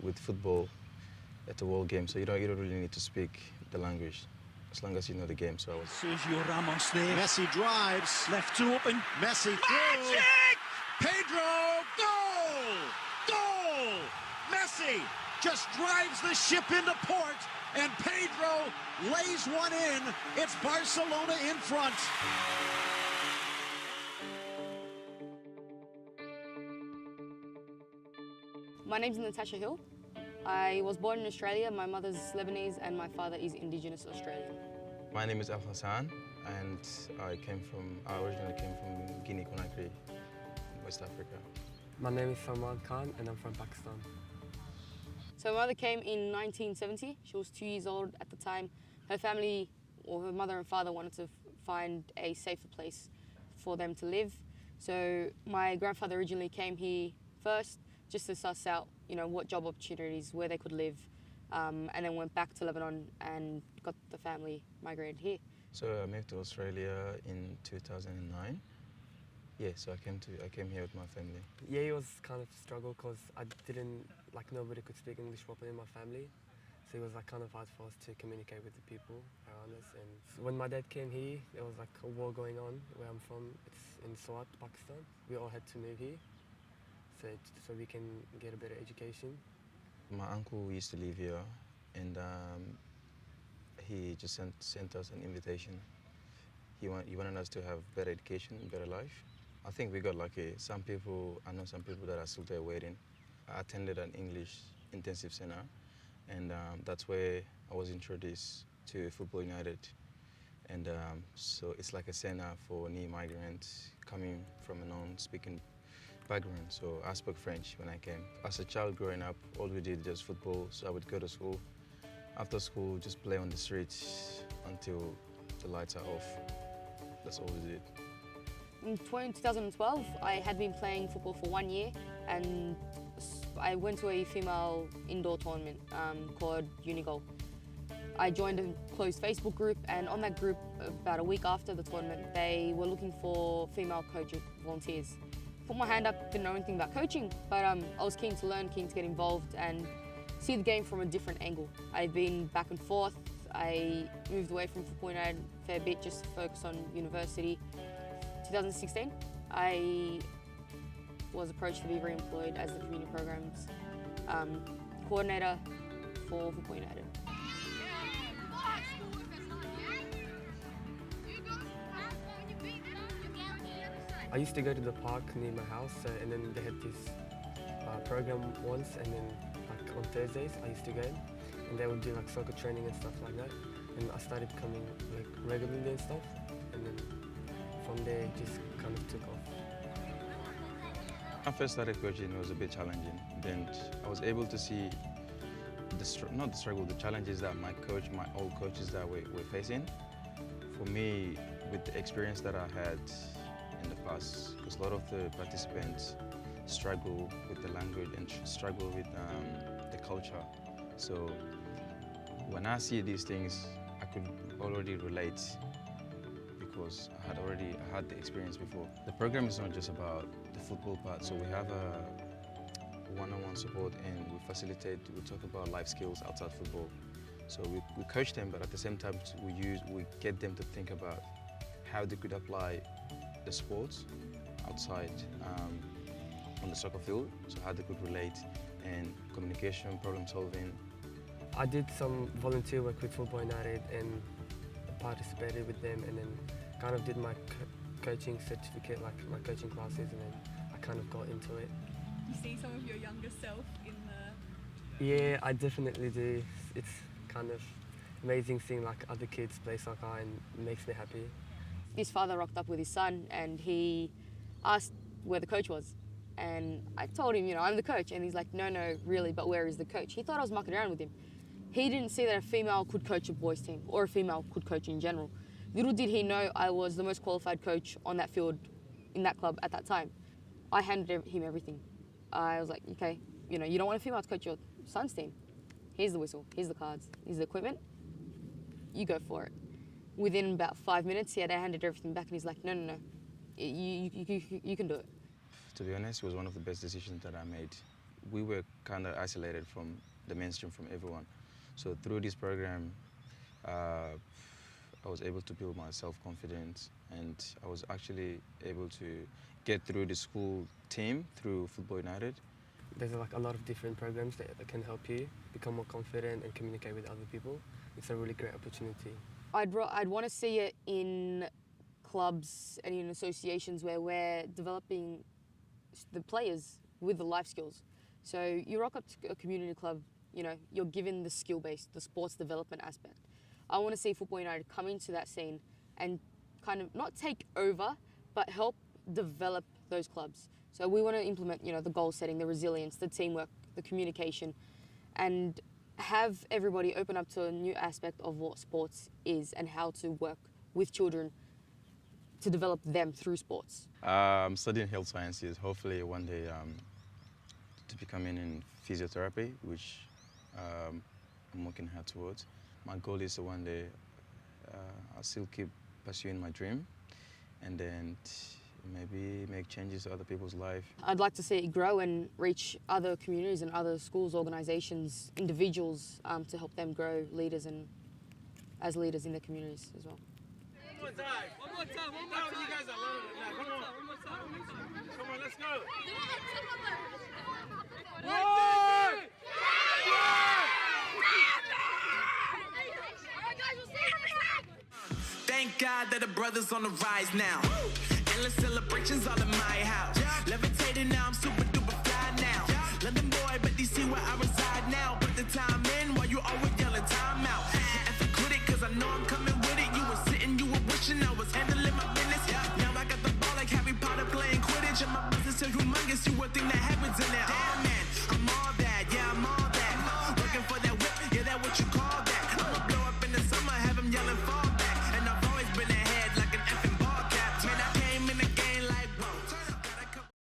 with football at a world game, so you don't really need to speak the language as long as you know the game. So I was. Sergio Ramos there. Messi drives. Left two open. Messi through. Magic! Pedro, goal! Goal! Messi just drives the ship into port, and Pedro lays one in. It's Barcelona in front. My name's Natasha Hill. I was born in Australia. My mother's Lebanese and my father is Indigenous Australian. My name is Al Hassan, and I originally came from Guinea-Conakry, West Africa. My name is Salman Khan and I'm from Pakistan. So my mother came in 1970. She was 2 years old at the time. Her family, or her mother and father, wanted to find a safer place for them to live. So my grandfather originally came here first just to suss out, what job opportunities, where they could live, and then went back to Lebanon and got the family migrated here. So I moved to Australia in 2009. Yeah, so I came here with my family. Yeah, it was kind of a struggle because nobody could speak English properly in my family. So it was kind of hard for us to communicate with the people around us. And when my dad came here, there was a war going on where I'm from. It's in Swat, Pakistan. We all had to move here so we can get a better education. My uncle used to live here, and he just sent us an invitation. He wanted us to have better education, better life. I think we got lucky. I know some people that are still there waiting. I attended an English intensive center, and that's where I was introduced to Football United. And so it's like a center for new migrants coming from a non-speaking background. So I spoke French when I came. As a child growing up, all we did was football, so I would go to school. After school, just play on the streets until the lights are off. That's all we did. In 2012, I had been playing football for 1 year, and I went to a female indoor tournament called Unigol. I joined a closed Facebook group, and on that group, about a week after the tournament, they were looking for female coach volunteers. Put my hand up, didn't know anything about coaching, but I was keen to learn, keen to get involved and see the game from a different angle. I've been back and forth. I moved away from Football United a fair bit just to focus on university. 2016, I was approached to be re-employed as the community programs coordinator for Football United. I used to go to the park near my house, and then they had this program once, and then on Thursdays I used to go, and they would do soccer training and stuff like that. And I started coming regularly and stuff, and then from there it just kind of took off. When I first started coaching, it was a bit challenging. Then I was able to see the challenges that my old coaches that were facing. For me, with the experience that I had in the past, because a lot of the participants struggle with the language and struggle with the culture. So when I see these things, I could already relate because I had the experience before. The program is not just about the football part, so we have a one-on-one support, and we talk about life skills outside football. So we coach them, but at the same time we get them to think about how they could apply the sports outside on the soccer field, so how they could relate, and communication, problem solving. I did some volunteer work with Football United and participated with them, and then kind of did my coaching certificate, my coaching classes, and then I kind of got into it. You see some of your younger self in the... Yeah, I definitely do. It's kind of amazing seeing other kids play soccer, and it makes me happy. His father rocked up with his son, and he asked where the coach was. And I told him, I'm the coach. And he's like, no, really, but where is the coach? He thought I was mucking around with him. He didn't see that a female could coach a boys' team, or a female could coach in general. Little did he know I was the most qualified coach on that field in that club at that time. I handed him everything. I was like, okay, you don't want a female to coach your son's team. Here's the whistle, here's the cards, here's the equipment. You go for it. Within about 5 minutes, he had handed everything back, and he's like, no, you can do it. To be honest, it was one of the best decisions that I made. we were kind of isolated from the mainstream, from everyone. So through this program, I was able to build my self-confidence, and I was actually able to get through the school team through Football United. There's like a lot of different programs that can help you become more confident and communicate with other people. It's a really great opportunity. I'd want to see it in clubs and in associations where we're developing the players with the life skills. So you rock up to a community club, you know, you're given the skill base, the sports development aspect. I want to see Football United come into that scene and kind of not take over, but help develop those clubs. So we want to implement, you know, the goal setting, the resilience, the teamwork, the communication, and have everybody open up to a new aspect of what sports is and how to work with children to develop them through sports. I'm studying health sciences, hopefully one day to becoming in physiotherapy, which I'm working hard towards. My goal is to one day I'll still keep pursuing my dream, and then maybe make changes to other people's life. I'd like to see it grow and reach other communities and other schools, organisations, individuals to help them grow leaders and as leaders in their communities as well. One more time, one more time, one more time. You guys are learning it now. Come on, one more time. Come on, let's go. Thank God that the brothers on the rise now. Endless celebrations all in my house. Levitating now, I'm super duper fly now. London boy, but DC where I reside now. Put the time in while you always yelling time out. And for quit it, cause I know I'm coming with it. You were sitting, you were wishing I was handling my business. Now I got the ball like Harry Potter playing Quidditch. And my business so humongous, you would think that happens in there. Damn man.